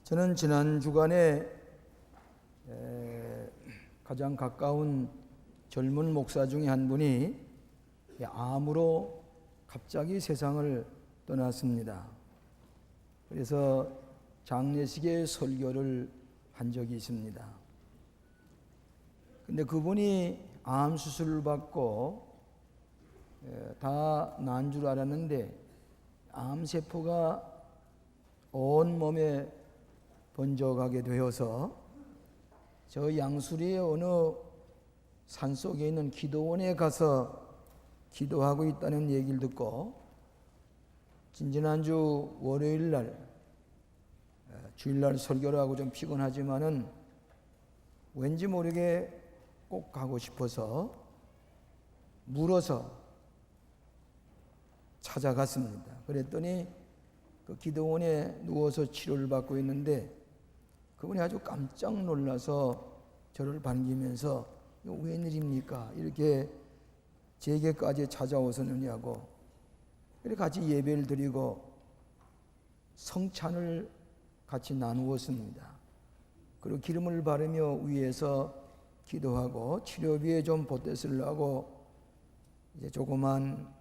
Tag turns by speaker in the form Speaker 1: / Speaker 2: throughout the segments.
Speaker 1: 저는 지난 주간에 가장 가까운 젊은 목사 중에 한 분이 암으로 갑자기 세상을 떠났습니다. 그래서 장례식에 설교를 한 적이 있습니다. 근데 그분이 암 수술을 받고 다 난 줄 알았는데 암세포가 온 몸에 번져가게 되어서 저 양수리의 어느 산속에 있는 기도원에 가서 기도하고 있다는 얘기를 듣고 지난주 월요일날 주일날 설교를 하고 좀 피곤하지만은 왠지 모르게 꼭 가고 싶어서 물어서 찾아갔습니다. 그랬더니 그 기도원에 누워서 치료를 받고 있는데 그분이 아주 깜짝 놀라서 저를 반기면서 웬일입니까? 이렇게 제게까지 찾아오셨느냐고. 그래서 같이 예배를 드리고 성찬을 같이 나누었습니다. 그리고 기름을 바르며 위에서 기도하고 치료비에 좀 보태쓰려고 이제 조그만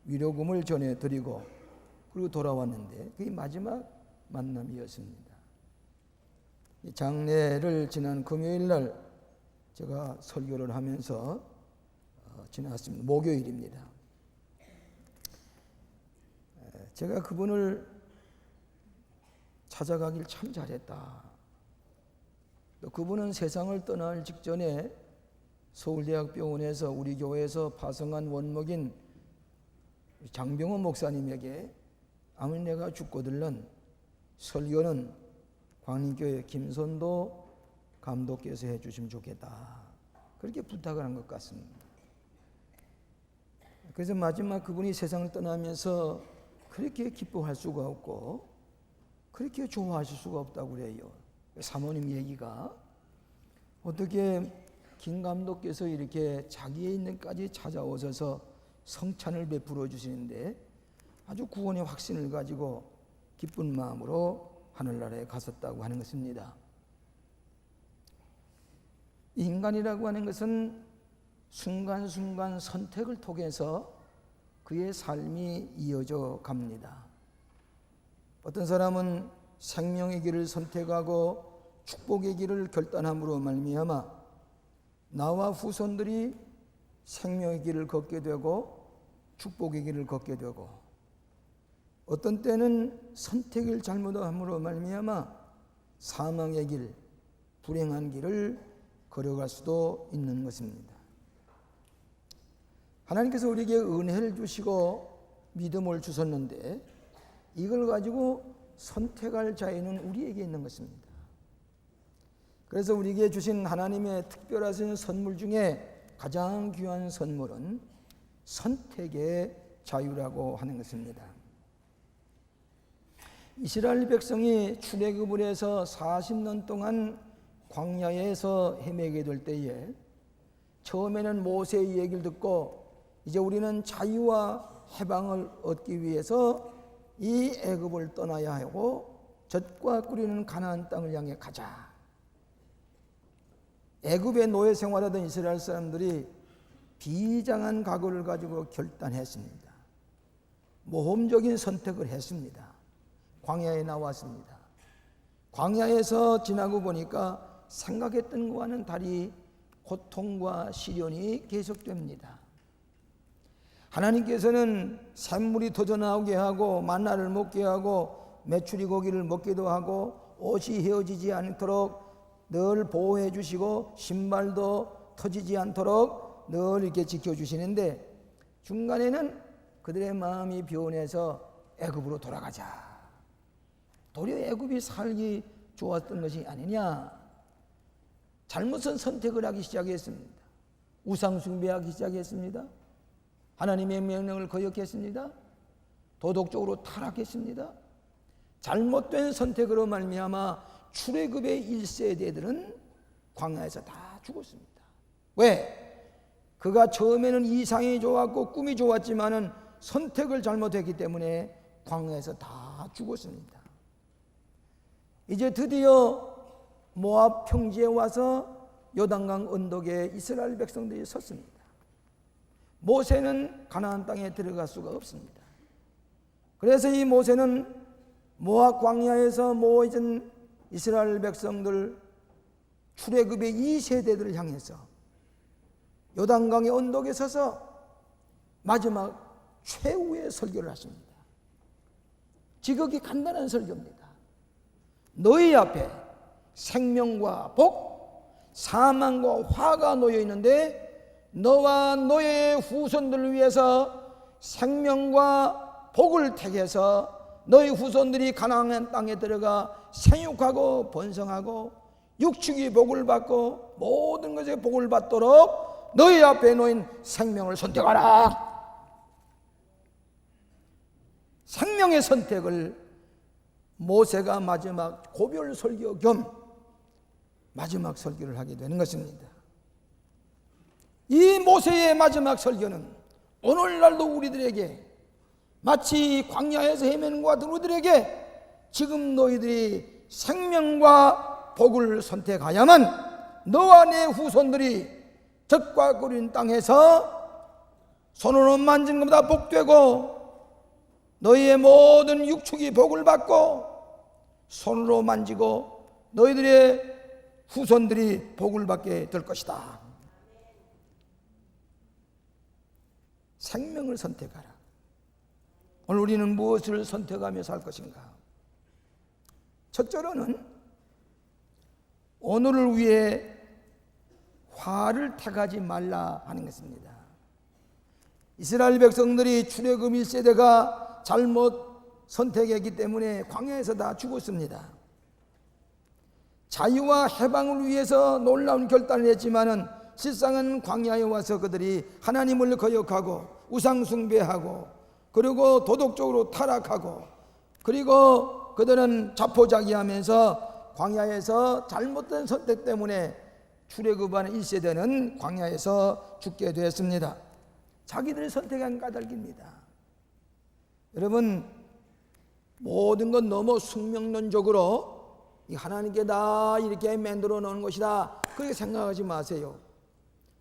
Speaker 1: 위로금을 전해드리고 그리고 돌아왔는데 그게 마지막 만남이었습니다. 장례를 지난 금요일날 제가 설교를 하면서 지났습니다. 목요일입니다. 제가 그분을 찾아가길 참 잘했다. 또 그분은 세상을 떠날 직전에 서울대학병원에서 우리 교회에서 파송한 원목인 장병호 목사님에게 아무리 내가 죽거들는 설교는 광림교회 김선도 감독께서 해주시면 좋겠다. 그렇게 부탁을 한 것 같습니다. 그래서 마지막 그분이 세상을 떠나면서 그렇게 기뻐할 수가 없고 그렇게 좋아하실 수가 없다고 그래요. 사모님 얘기가 어떻게 김 감독께서 이렇게 자기의 있는까지 찾아오셔서 성찬을 베풀어 주시는데 아주 구원의 확신을 가지고 기쁜 마음으로 하늘나라에 갔었다고 하는 것입니다. 인간이라고 하는 것은 순간순간 선택을 통해서 그의 삶이 이어져 갑니다. 어떤 사람은 생명의 길을 선택하고 축복의 길을 결단함으로 말미암아 나와 후손들이 생명의 길을 걷게 되고 축복의 길을 걷게 되고 어떤 때는 선택을 잘못함으로 말미암아 사망의 길, 불행한 길을 걸어갈 수도 있는 것입니다. 하나님께서 우리에게 은혜를 주시고 믿음을 주셨는데 이걸 가지고 선택할 자유는 우리에게 있는 것입니다. 그래서 우리에게 주신 하나님의 특별하신 선물 중에 가장 귀한 선물은 선택의 자유라고 하는 것입니다. 이스라엘 백성이 출애굽을 해서 40년 동안 광야에서 헤매게 될 때에 처음에는 모세의 얘기를 듣고 이제 우리는 자유와 해방을 얻기 위해서 이 애굽을 떠나야 하고 젖과 꿀이는 가나안 땅을 향해 가자. 애굽의 노예 생활하던 이스라엘 사람들이 비장한 각오를 가지고 결단했습니다. 모험적인 선택을 했습니다. 광야에 나왔습니다. 광야에서 지나고 보니까 생각했던 것과는 달리 고통과 시련이 계속됩니다. 하나님께서는 샘물이 터져나오게 하고 만나를 먹게 하고 메추리 고기를 먹기도 하고 옷이 헤어지지 않도록 늘 보호해 주시고 신발도 터지지 않도록 늘 이렇게 지켜주시는데 중간에는 그들의 마음이 변해서 애굽으로 돌아가자. 도리어 애굽이 살기 좋았던 것이 아니냐. 잘못된 선택을 하기 시작했습니다. 우상 숭배하기 시작했습니다. 하나님의 명령을 거역했습니다. 도덕적으로 타락했습니다. 잘못된 선택으로 말미암아 출애굽의 1세대들은 광야에서 다 죽었습니다. 왜? 그가 처음에는 이상이 좋았고 꿈이 좋았지만은 선택을 잘못했기 때문에 광야에서 다 죽었습니다. 이제 드디어 모압 평지에 와서 요단강 언덕에 이스라엘 백성들이 섰습니다. 모세는 가나안 땅에 들어갈 수가 없습니다. 그래서 이 모세는 모압 광야에서 모이진 이스라엘 백성들 출애굽의 2세대들을 향해서 요단강의 언덕에 서서 마지막 최후의 설교를 하십니다. 지극히 간단한 설교입니다. 너희 앞에 생명과 복, 사망과 화가 놓여 있는데 너와 너의 후손들을 위해서 생명과 복을 택해서 너희 후손들이 가나안 땅에 들어가 생육하고 번성하고 육축이 복을 받고 모든 것에 복을 받도록 너희 앞에 놓인 생명을 선택하라. 생명의 선택을 모세가 마지막 고별 설교 겸 마지막 설교를 하게 되는 것입니다. 이 모세의 마지막 설교는 오늘날도 우리들에게 마치 광야에서 헤매는 것 같은 우리들에게 지금 너희들이 생명과 복을 선택하야만 너와 내 후손들이 적과 꿀인 땅에서 손으로 만진 것보다 복되고 너희의 모든 육축이 복을 받고 손으로 만지고 너희들의 후손들이 복을 받게 될 것이다. 생명을 선택하라. 오늘 우리는 무엇을 선택하며 살 것인가? 첫째로는 오늘을 위해 화를 택하지 말라 하는 것입니다. 이스라엘 백성들이 출애굽 1세대가 잘못 선택했기 때문에 광야에서 다 죽었습니다. 자유와 해방을 위해서 놀라운 결단을 했지만은 실상은 광야에 와서 그들이 하나님을 거역하고 우상 숭배하고 그리고 도덕적으로 타락하고 그리고 그들은 자포자기하면서 광야에서 잘못된 선택 때문에 출애굽한 1세대는 광야에서 죽게 되었습니다. 자기들이 선택한 까닭입니다. 여러분, 모든 건 너무 숙명론적으로 하나님께 다 이렇게 만들어 놓은 것이다 그렇게 생각하지 마세요.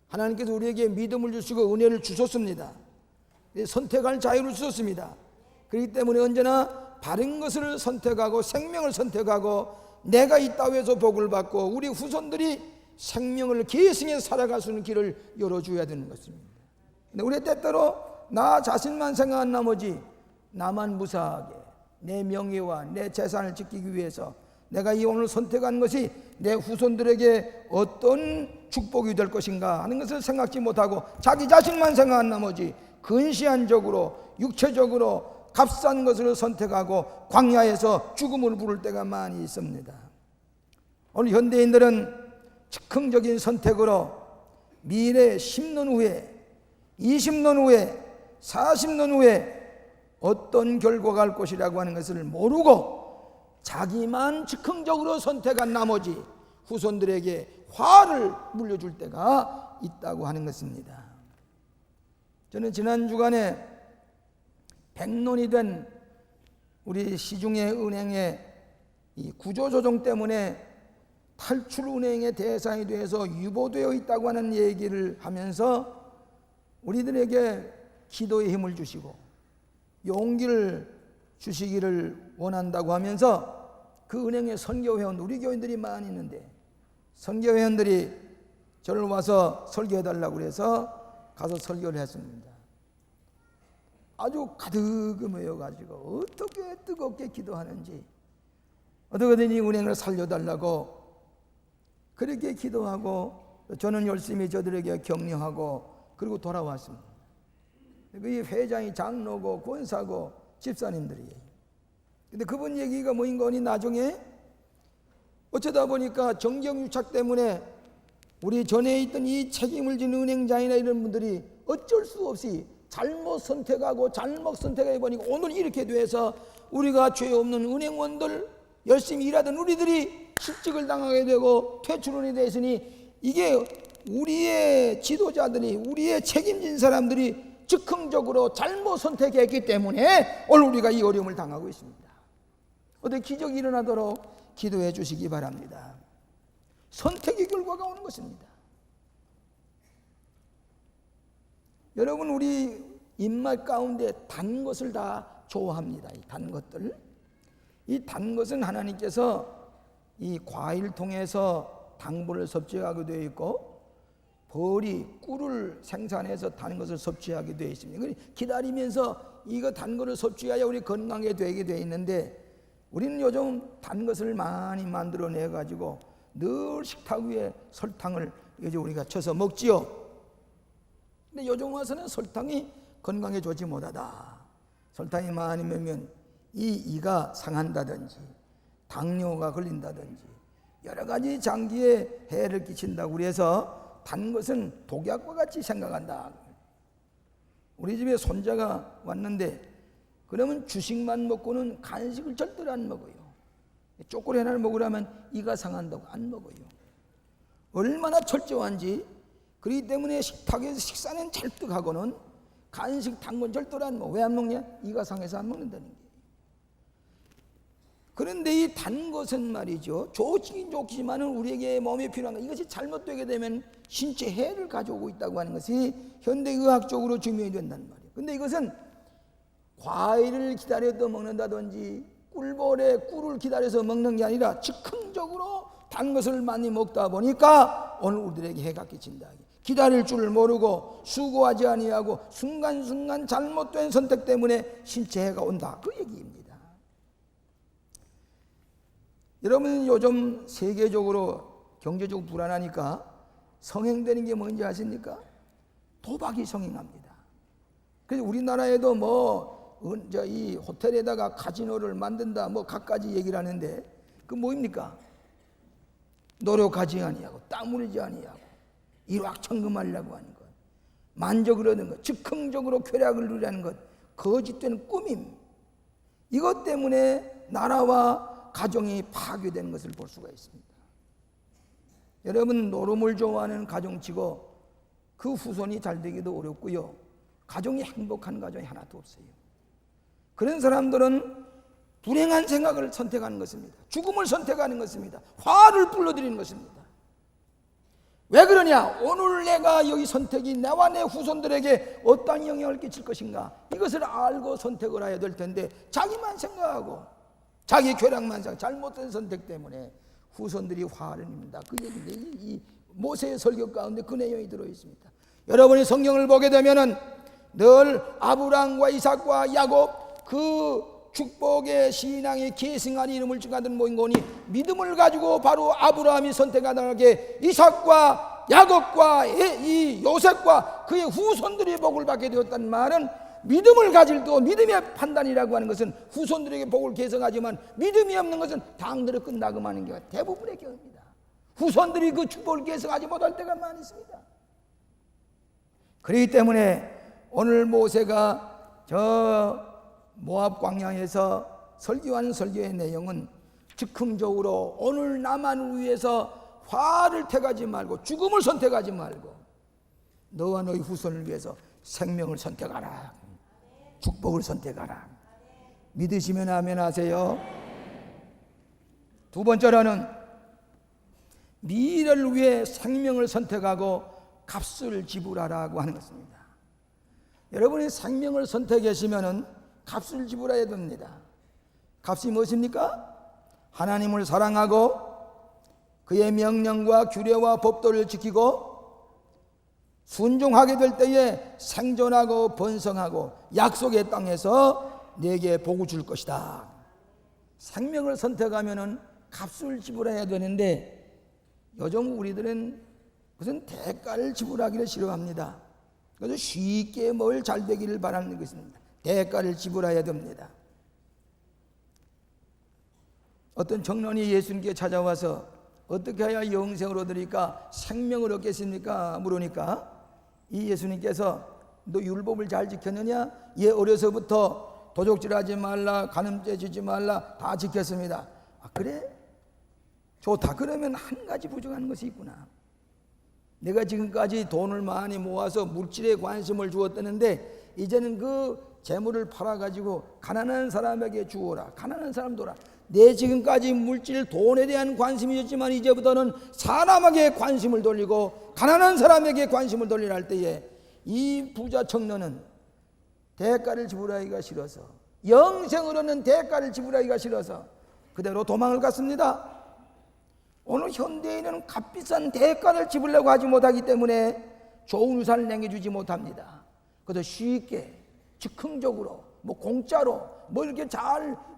Speaker 1: 하나님께서 우리에게 믿음을 주시고 은혜를 주셨습니다. 선택할 자유를 주셨습니다. 그렇기 때문에 언제나 바른 것을 선택하고 생명을 선택하고 내가 이 땅에서 복을 받고 우리 후손들이 생명을 계승해 살아갈 수 있는 길을 열어줘야 되는 것입니다. 근데 우리 때때로 나 자신만 생각한 나머지 나만 무사하게 내 명예와 내 재산을 지키기 위해서 내가 이 오늘 선택한 것이 내 후손들에게 어떤 축복이 될 것인가 하는 것을 생각지 못하고 자기 자신만 생각한 나머지 근시안적으로 육체적으로 값싼 것을 선택하고 광야에서 죽음을 부를 때가 많이 있습니다. 오늘 현대인들은 즉흥적인 선택으로 미래 10년 후에 20년 후에 40년 후에 어떤 결과가 갈 것이라고 하는 것을 모르고 자기만 즉흥적으로 선택한 나머지 후손들에게 화를 물려줄 때가 있다고 하는 것입니다. 저는 지난 주간에 백론이 된 우리 시중의 은행의 이 구조조정 때문에 탈출은행의 대상이 되어서 유보되어 있다고 하는 얘기를 하면서 우리들에게 기도의 힘을 주시고 용기를 주시기를 원한다고 하면서 그 은행에 선교회원 우리 교인들이 많이 있는데 선교회원들이 저를 와서 설교해달라고 그래서 가서 설교를 했습니다. 아주 가득 모여가지고 어떻게 뜨겁게 기도하는지 어떻게든 이 은행을 살려달라고 그렇게 기도하고 저는 열심히 저들에게 격려하고 그리고 돌아왔습니다. 그 회장이 장로고 권사고 집사님들이에요. 근데 그분 얘기가 뭐인 거니 나중에 어쩌다 보니까 정경유착 때문에 우리 전에 있던 이 책임을 지는 은행장이나 이런 분들이 어쩔 수 없이 잘못 선택하고 잘못 선택해 보니까 오늘 이렇게 돼서 우리가 죄 없는 은행원들 열심히 일하던 우리들이 실직을 당하게 되고 퇴출원이 됐으니 이게 우리의 지도자들이 우리의 책임진 사람들이 즉흥적으로 잘못 선택했기 때문에 오늘 우리가 이 어려움을 당하고 있습니다. 어떻게 기적이 일어나도록 기도해 주시기 바랍니다. 선택의 결과가 오는 것입니다. 여러분, 우리 입맛 가운데 단 것을 다 좋아합니다. 이 단 것들. 이 단 것은 하나님께서 이 과일 통해서 당분을 섭취하게 되어 있고, 벌이 꿀을 생산해서 단 것을 섭취하게 되어 있습니다. 기다리면서 이거 단 것을 섭취해야 우리 건강에 되게 되어 있는데, 우리는 요즘 단 것을 많이 만들어내 가지고 늘 식탁 위에 설탕을 이제 우리가 쳐서 먹지요. 근데 요즘 와서는 설탕이 건강에 좋지 못하다. 설탕이 많이 먹으면 이가 상한다든지 당뇨가 걸린다든지 여러 가지 장기에 해를 끼친다고 그래서 단 것은 독약과 같이 생각한다. 우리 집에 손자가 왔는데 그러면 주식만 먹고는 간식을 절대로 안 먹어요. 초콜릿 하나를 먹으라면 이가 상한다고 안 먹어요. 얼마나 철저한지. 그렇기 때문에 식탁에서 식사는 찰떡하고는 간식 단 건 절대로 안 먹어. 왜 안 먹냐? 이가 상해서 안 먹는다는 게. 그런데 이 단 것은 말이죠, 좋긴 좋지만은 우리에게 몸에 필요한 것, 이것이 잘못되게 되면 신체 해를 가져오고 있다고 하는 것이 현대의학적으로 증명이 된단 말이에요. 근데 이것은 과일을 기다려서 먹는다든지 꿀벌에 꿀을 기다려서 먹는 게 아니라 즉흥적으로 단 것을 많이 먹다 보니까 오늘 우리들에게 해가 끼친다. 기다릴 줄을 모르고 수고하지 아니하고 순간순간 잘못된 선택 때문에 신체 해가 온다. 그 얘기입니다. 여러분, 요즘 세계적으로 경제적으로 불안하니까 성행되는 게 뭔지 아십니까? 도박이 성행합니다. 그래서 우리나라에도 이 호텔에다가 카지노를 만든다 갖가지 얘기를 하는데, 그 뭐입니까? 노력하지 아니하고 땀 흘리지 아니하고 일확천금하려고 하는 것, 만족을 얻는 것, 즉흥적으로 쾌락을 누리는 것, 거짓된 꿈임. 이것 때문에 나라와 가정이 파괴되는 것을 볼 수가 있습니다. 여러분, 노름을 좋아하는 가정치고 그 후손이 잘 되기도 어렵고요, 가정이 행복한 가정이 하나도 없어요. 그런 사람들은 불행한 생각을 선택하는 것입니다. 죽음을 선택하는 것입니다. 화를 불러들이는 것입니다. 왜 그러냐? 오늘 내가 여기 선택이 나와 내 후손들에게 어떤 영향을 끼칠 것인가, 이것을 알고 선택을 해야 될 텐데 자기만 생각하고 자기 쾌락만 생각, 잘못된 선택 때문에 후손들이 화를 냅니다. 그 얘기인데 이 모세의 설교 가운데 그 내용이 들어있습니다. 여러분이 성경을 보게 되면은 늘 아브라함과 이삭과 야곱, 그 축복의 신앙의 계승한 이름을 증하던 모인거니 믿음을 가지고 바로 아브라함이 선택하게 이삭과 야곱과 이 요셉과 그의 후손들이 복을 받게 되었다는 말은, 믿음을 가질 때 믿음의 판단이라고 하는 것은 후손들에게 복을 계승하지만 믿음이 없는 것은 당대로 끝나고 마는 게 대부분의 경우입니다. 후손들이 그 축복을 계승하지 못할 때가 많이 있습니다. 그렇기 때문에 오늘 모세가 저 모압 광야에서 설교하는 설교의 내용은 즉흥적으로 오늘 나만을 위해서 화를 택하지 말고 죽음을 선택하지 말고 너와 너희 후손을 위해서 생명을 선택하라, 축복을 선택하라. 믿으시면 아멘 하세요. 두 번째로는 미래를 위해 생명을 선택하고 값을 지불하라고 하는 것입니다. 여러분이 생명을 선택하시면은 값을 지불해야 됩니다. 값이 무엇입니까? 하나님을 사랑하고 그의 명령과 규례와 법도를 지키고 순종하게 될 때에 생존하고 번성하고 약속의 땅에서 내게 복을 줄 것이다. 생명을 선택하면은 값을 지불해야 되는데 요즘 우리들은 무슨 대가를 지불하기를 싫어합니다. 그래서 쉽게 뭘 잘 되기를 바라는 것입니다. 대가를 지불해야 됩니다. 어떤 청년이 예수님께 찾아와서 어떻게 해야 영생을 얻으리까, 생명을 얻겠습니까? 물으니까 이 예수님께서 너 율법을 잘 지켰느냐? 예, 어려서부터 도적질하지 말라, 간음죄 지지 말라 다 지켰습니다. 아, 그래? 좋다. 그러면 한 가지 부족한 것이 있구나. 내가 지금까지 돈을 많이 모아서 물질에 관심을 주었다는데 이제는 그 재물을 팔아가지고 가난한 사람에게 주어라. 가난한 사람도라. 내 지금까지 물질 돈에 대한 관심이 있었지만 이제부터는 사람에게 관심을 돌리고 가난한 사람에게 관심을 돌리라 할 때에 이 부자 청년은 대가를 지불하기가 싫어서, 영생으로는 대가를 지불하기가 싫어서 그대로 도망을 갔습니다. 오늘 현대인은 값비싼 대가를 지불하려고 하지 못하기 때문에 좋은 유산을 남겨주지 못합니다. 그래서 쉽게 즉흥적으로 공짜로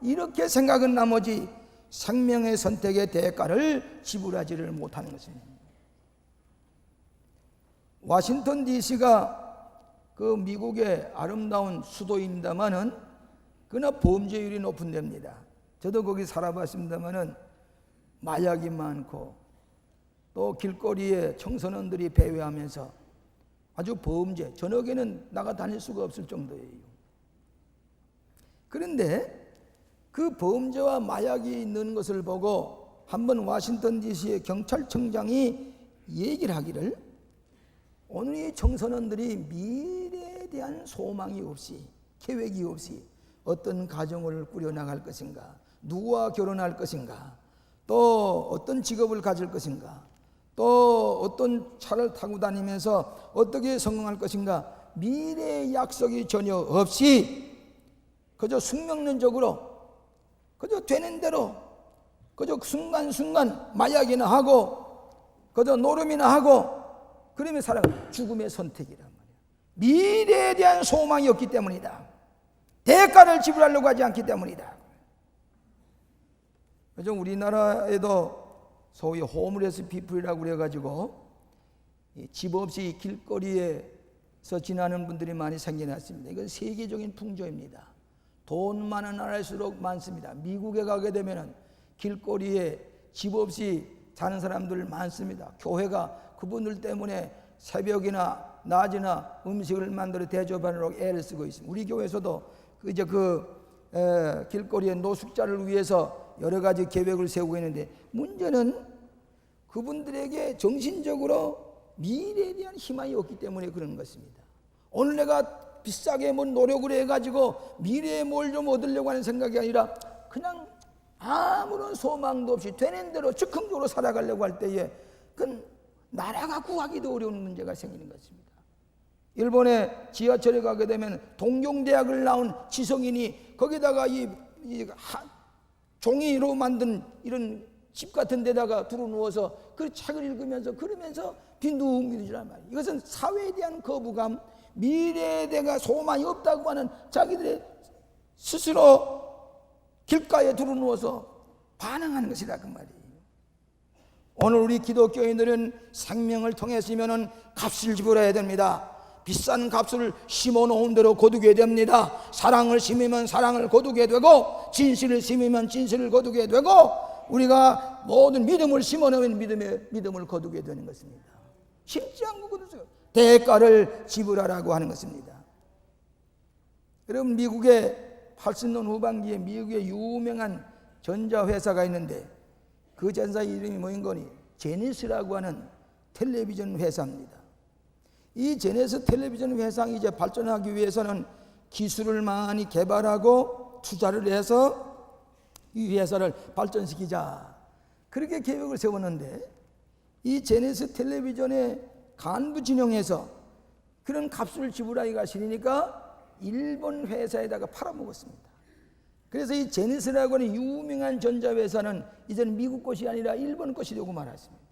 Speaker 1: 이렇게 생각은 나머지 생명의 선택의 대가를 지불하지를 못하는 것입니다. 워싱턴 DC가 그 미국의 아름다운 수도입니다만은 그러나 범죄율이 높은 데입니다. 저도 거기 살아봤습니다만은 마약이 많고 또 길거리에 청소년들이 배회하면서 아주 범죄, 저녁에는 나가 다닐 수가 없을 정도예요. 그런데 그 범죄와 마약이 있는 것을 보고 한번 워싱턴 DC의 경찰청장이 얘기를 하기를, 오늘 이 청소년들이 미래에 대한 소망이 없이, 계획이 없이 어떤 가정을 꾸려나갈 것인가, 누구와 결혼할 것인가, 또 어떤 직업을 가질 것인가, 또 어떤 차를 타고 다니면서 어떻게 성공할 것인가, 미래의 약속이 전혀 없이 그저 숙명론적으로 그저 되는 대로 그저 순간순간 마약이나 하고 그저 노름이나 하고 그러면 살아 죽음의 선택이란 말이야. 미래에 대한 소망이 없기 때문이다. 대가를 지불하려고 하지 않기 때문이다. 그래서 우리나라에도 소위 호물레스 피플이라고 그래가지고 집 없이 길거리에서 지나는 분들이 많이 생겨났습니다. 이건 세계적인 풍조입니다. 돈 많은 나라일수록 많습니다. 미국에 가게 되면 길거리에 집 없이 사는 사람들 많습니다. 교회가 그분들 때문에 새벽이나 낮이나 음식을 만들어 대접하느라고 애를 쓰고 있습니다. 우리 교회에서도 이제 길거리에 노숙자를 위해서 여러 가지 계획을 세우고 있는데, 문제는 그분들에게 정신적으로 미래에 대한 희망이 없기 때문에 그런 것입니다. 오늘 내가 비싸게 노력을 해가지고 미래에 뭘 좀 얻으려고 하는 생각이 아니라 그냥 아무런 소망도 없이 되는 대로 즉흥적으로 살아가려고 할 때에 그건 나라가 구하기도 어려운 문제가 생기는 것입니다. 일본의 지하철에 가게 되면 동경대학을 나온 지성인이 거기다가 이 종이로 만든 이런 집 같은 데다가 두루 누워서 그 책을 읽으면서 그러면서 빈둥빈둥이란 말이에요. 이것은 사회에 대한 거부감, 미래에 대한 소망이 없다고 하는 자기들의 스스로 길가에 두루 누워서 반응하는 것이다 그 말이에요. 오늘 우리 기독교인들은 생명을 통했으면 값을 지불해야 됩니다. 비싼 값을 심어놓은 대로 거두게 됩니다. 사랑을 심으면 사랑을 거두게 되고, 진실을 심으면 진실을 거두게 되고, 우리가 모든 믿음을 심어놓으면 믿음을 거두게 되는 것입니다. 심지 않고 거두세요. 대가를 지불하라고 하는 것입니다. 여러분, 미국의 80년 후반기에 미국의 유명한 전자회사가 있는데 그 전사 이름이 뭐인 거니? 제니스라고 하는 텔레비전 회사입니다. 이 제네스 텔레비전 회사가 이제 발전하기 위해서는 기술을 많이 개발하고 투자를 해서 이 회사를 발전시키자, 그렇게 계획을 세웠는데, 이 제네스 텔레비전의 간부 진영에서 그런 값을 지불하기가 싫으니까 일본 회사에다가 팔아먹었습니다. 그래서 이 제네스라고 하는 유명한 전자회사는 이제는 미국 것이 아니라 일본 것이 되고 말았습니다.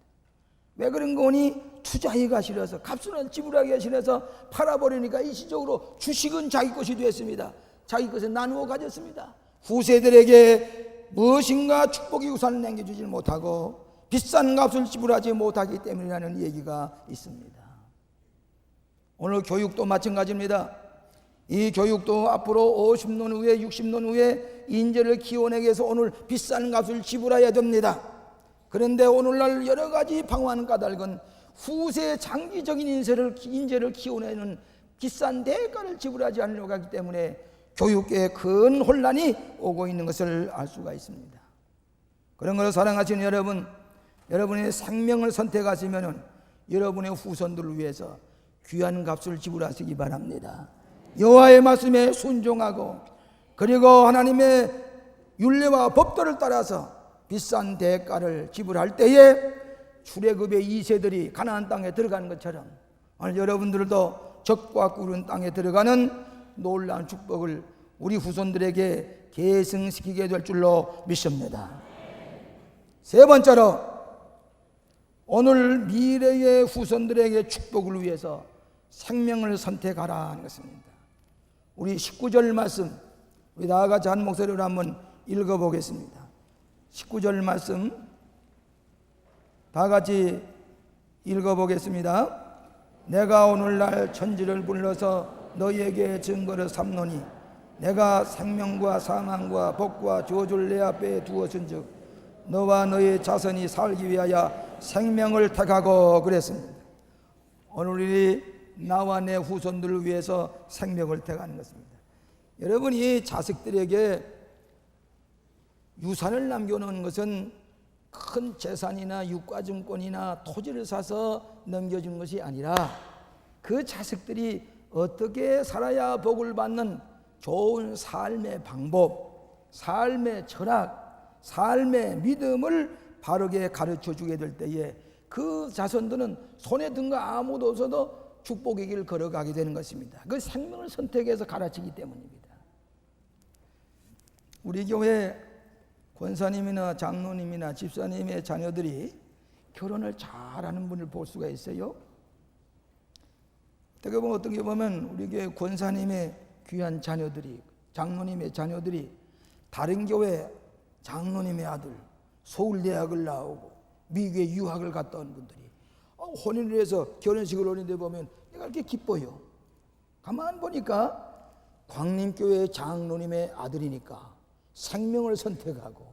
Speaker 1: 왜 그런 거니? 투자하기가 싫어서, 값을 지불하기가 싫어서 팔아버리니까 일시적으로 주식은 자기 것이 되었습니다. 자기 것을 나누어 가졌습니다. 후세들에게 무엇인가 축복의 유산을 남겨주지 못하고 비싼 값을 지불하지 못하기 때문이라는 얘기가 있습니다. 오늘 교육도 마찬가지입니다. 이 교육도 앞으로 50년 후에 60년 후에 인재를 키워내기 위해서 오늘 비싼 값을 지불해야 됩니다. 그런데 오늘날 여러 가지 방황 까닭은 후세 장기적인 인재를 키워내는 비싼 대가를 지불하지 않으려고 하기 때문에 교육계에 큰 혼란이 오고 있는 것을 알 수가 있습니다. 그런 것을 사랑하시는 여러분, 여러분의 생명을 선택하시면 여러분의 후손들을 위해서 귀한 값을 지불하시기 바랍니다. 여호와의 말씀에 순종하고, 그리고 하나님의 율례와 법도를 따라서 비싼 대가를 지불할 때에 출애굽의 2세들이 가나안 땅에 들어가는 것처럼 오늘 여러분들도 적과 꿀은 땅에 들어가는 놀라운 축복을 우리 후손들에게 계승시키게 될 줄로 믿습니다. 세 번째로 오늘 미래의 후손들에게 축복을 위해서 생명을 선택하라 하는 것입니다. 우리 19절 말씀 우리 다 같이 한 목소리로 한번 읽어보겠습니다. 19절 말씀 다 같이 읽어보겠습니다. 내가 오늘날 천지를 불러서 너희에게 증거를 삼노니 내가 생명과 사망과 복과 저주를 내 앞에 두었은즉 너와 너의 자손이 살기 위하여 생명을 택하고 그랬습니다. 오늘 우리 나와 내 후손들을 위해서 생명을 택하는 것입니다. 여러분이 자식들에게 유산을 남겨놓은 것은 큰 재산이나 유가증권이나 토지를 사서 넘겨준 것이 아니라 그 자식들이 어떻게 살아야 복을 받는 좋은 삶의 방법, 삶의 철학, 삶의 믿음을 바르게 가르쳐 주게 될 때에 그 자손들은 손에 든 거 아무도 없어도 축복의 길을 걸어가게 되는 것입니다. 그 생명을 선택해서 가르치기 때문입니다. 우리 교회 권사님이나 장로님이나 집사님의 자녀들이 결혼을 잘하는 분을 볼 수가 있어요. 어떻게 보면 우리 교회 권사님의 귀한 자녀들이, 장로님의 자녀들이 다른 교회 장로님의 아들 서울대학을 나오고 미국에 유학을 갔다 온 분들이 혼인을 해서 결혼식을 올리는데 보면 내가 이렇게 기뻐요. 가만 보니까 광림교회 장로님의 아들이니까 생명을 선택하고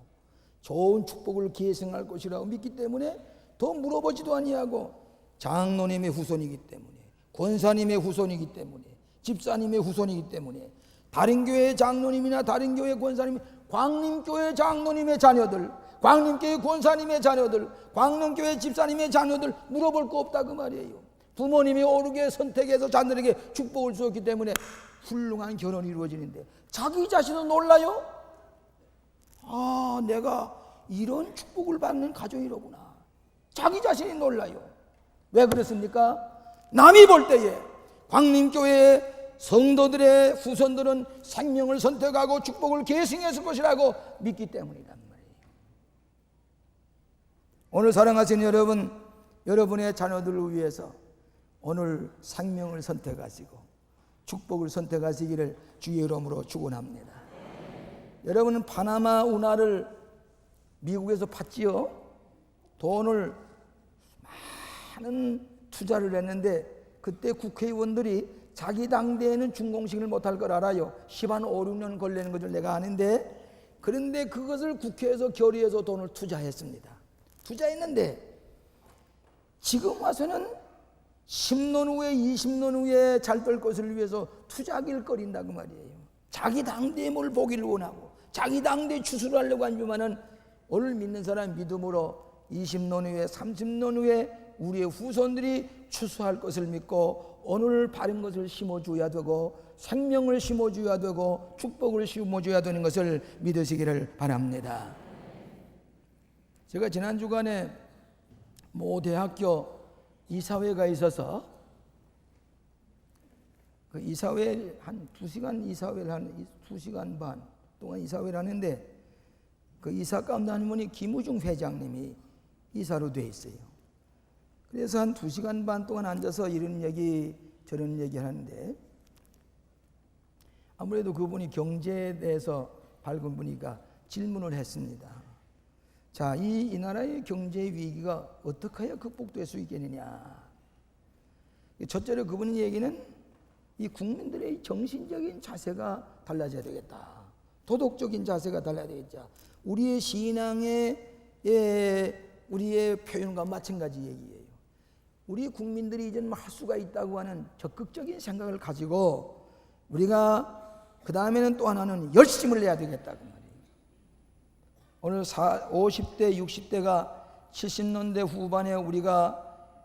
Speaker 1: 좋은 축복을 계승할 것이라고 믿기 때문에 더 물어보지도 아니하고 장로님의 후손이기 때문에 권사님의 후손이기 때문에 집사님의 후손이기 때문에 다른 교회 장로님이나 다른 교회 권사님, 광림교회 장로님의 자녀들, 광림교회 권사님의 자녀들, 광림교회 집사님의 자녀들 물어볼 거 없다 그 말이에요. 부모님이 옳게 선택해서 자녀들에게 축복을 주었기 때문에 훌륭한 결혼이 이루어지는데 자기 자신은 놀라요. 아, 내가 이런 축복을 받는 가정이로구나. 자기 자신이 놀라요. 왜 그렇습니까? 남이 볼 때에 광림교회의 성도들의 후손들은 생명을 선택하고 축복을 계승했을 것이라고 믿기 때문이란 말이에요. 오늘 사랑하시는 여러분, 여러분의 자녀들을 위해서 오늘 생명을 선택하시고 축복을 선택하시기를 주의 이름으로 축원합니다. 여러분은 파나마 운하를 미국에서 팠지요. 돈을 많은 투자를 했는데 그때 국회의원들이 자기 당대에는 준공식을 못할 걸 알아요. 10한 5, 6년 걸리는 것을 내가 아는데 그런데 그것을 국회에서 결의해서 돈을 투자했습니다. 투자했는데 지금 와서는 10년 후에 20년 후에 잘 될 것을 위해서 투자기를 꺼린다 그 말이에요. 자기 당대에 뭘 보기를 원하고 자기 당대에 추수를 하려고 하지만은 오늘 믿는 사람 믿음으로 20년 후에 30년 후에 우리의 후손들이 추수할 것을 믿고 오늘 바른 것을 심어줘야 되고 생명을 심어줘야 되고 축복을 심어줘야 되는 것을 믿으시기를 바랍니다. 제가 지난 주간에 모 대학교 이사회가 있어서 그 이사회 한 2시간 이사회를 한 2시간 반 동안 이사회를 하는데 그 이사 가운데 한 분이 김우중 회장님이 이사로 돼 있어요. 그래서 한 2시간 반 동안 앉아서 이런 얘기 저런 얘기 하는데 아무래도 그분이 경제에 대해서 밝은 분이니까 질문을 했습니다. 자, 이 나라의 경제 위기가 어떻게 해야 극복될 수 있겠느냐. 첫째로 그분의 얘기는 이 국민들의 정신적인 자세가 달라져야 되겠다. 도덕적인 자세가 달라야 되겠다. 우리의 신앙의 우리의 표현과 마찬가지 얘기예요. 우리 국민들이 이제는 할 수가 있다고 하는 적극적인 생각을 가지고 우리가 그 다음에는 또 하나는 열심을 내야 되겠다고 말이에요. 오늘 50대, 60대가 70년대 후반에 우리가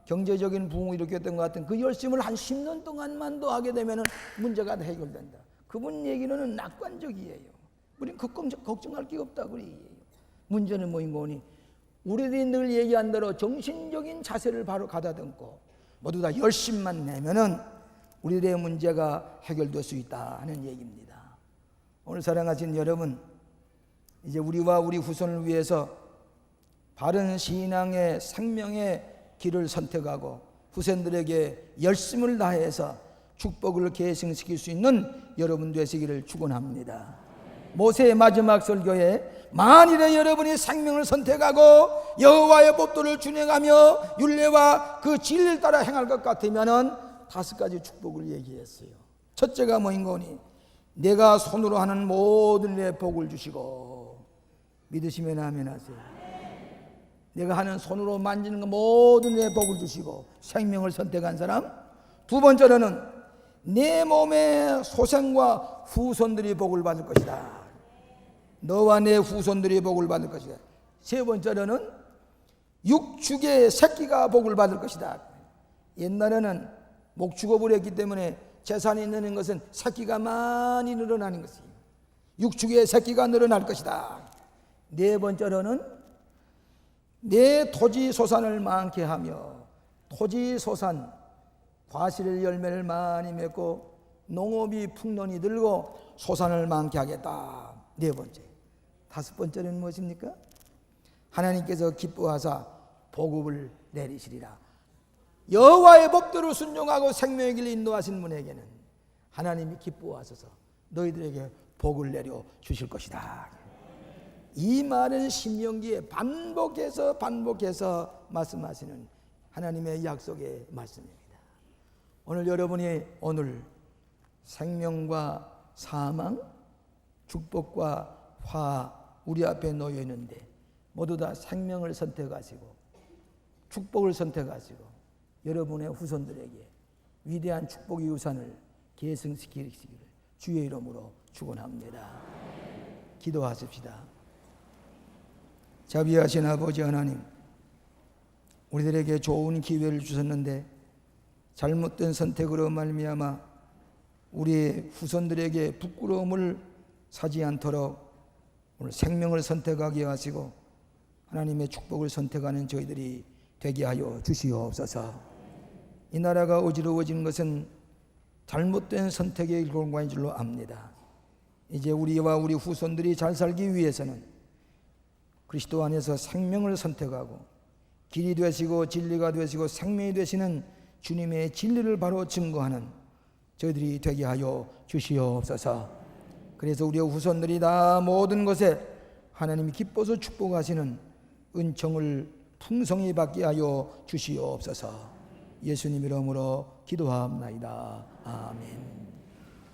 Speaker 1: 경제적인 부흥을 일으켰던 것 같은 그 열심을 한 10년 동안만 더 하게 되면 문제가 해결된다. 그분 얘기는 낙관적이에요. 우리는 걱정할 게 없다 그래요. 문제는 뭐인 거니? 우리들이 늘 얘기한 대로 정신적인 자세를 바로 가다듬고 모두 다 열심만 내면은 우리들의 문제가 해결될 수 있다 하는 얘기입니다. 오늘 사랑하신 여러분, 이제 우리와 우리 후손을 위해서 바른 신앙의 생명의 길을 선택하고 후손들에게 열심을 다해서 축복을 계승시킬 수 있는 여러분 되시기를 축원합니다. 모세의 마지막 설교에 만일에 여러분이 생명을 선택하고 여호와의 법도를 준행하며 율례와 그 진리를 따라 행할 것 같으면은 5가지 축복을 얘기했어요. 첫째가 뭐인 거니? 내가 손으로 하는 모든 일에 복을 주시고, 믿으시면 아멘 하세요. 내가 하는 손으로 만지는 거 모든 일에 복을 주시고 생명을 선택한 사람. 두 번째로는 내 몸의 소생과 후손들이 복을 받을 것이다. 너와 내 후손들이 복을 받을 것이다. 세 번째로는 육축의 새끼가 복을 받을 것이다. 옛날에는 목축업을 했기 때문에 재산이 느는 것은 새끼가 많이 늘어나는 것이에요. 육축의 새끼가 늘어날 것이다. 네 번째로는 내 토지 소산을 많게 하며, 토지 소산, 과실의 열매를 많이 맺고 농업이 풍년이 들고 소산을 많게 하겠다. 네 번째. 5번째는 무엇입니까? 하나님께서 기뻐하사 복음을 내리시리라. 여호와의 법도를 순종하고 생명의 길을 인도하신 분에게는 하나님이 기뻐하셔서 너희들에게 복을 내려 주실 것이다. 이 말은 신명기에 반복해서 말씀하시는 하나님의 약속의 말씀입니다. 오늘 여러분이 생명과 사망, 축복과 화 우리 앞에 놓여 있는데 모두 다 생명을 선택하시고 축복을 선택하시고 여러분의 후손들에게 위대한 축복의 유산을 계승시키기를 주의 이름으로 축원합니다. 기도하십시다. 자비하신 아버지 하나님, 우리들에게 좋은 기회를 주셨는데 잘못된 선택으로 말미암아 우리 후손들에게 부끄러움을 사지 않도록 오늘 생명을 선택하게 하시고 하나님의 축복을 선택하는 저희들이 되게 하여 주시옵소서. 이 나라가 어지러워진 것은 잘못된 선택의 결과인 줄로 압니다. 이제 우리와 우리 후손들이 잘 살기 위해서는 그리스도 안에서 생명을 선택하고 길이 되시고 진리가 되시고 생명이 되시는 주님의 진리를 바로 증거하는 저희들이 되게 하여 주시옵소서. 그래서 우리 후손들이 다 모든 것에 하나님이 기뻐서 축복하시는 은총을 풍성히 받게 하여 주시옵소서. 예수님 이름으로 기도합나이다. 아멘.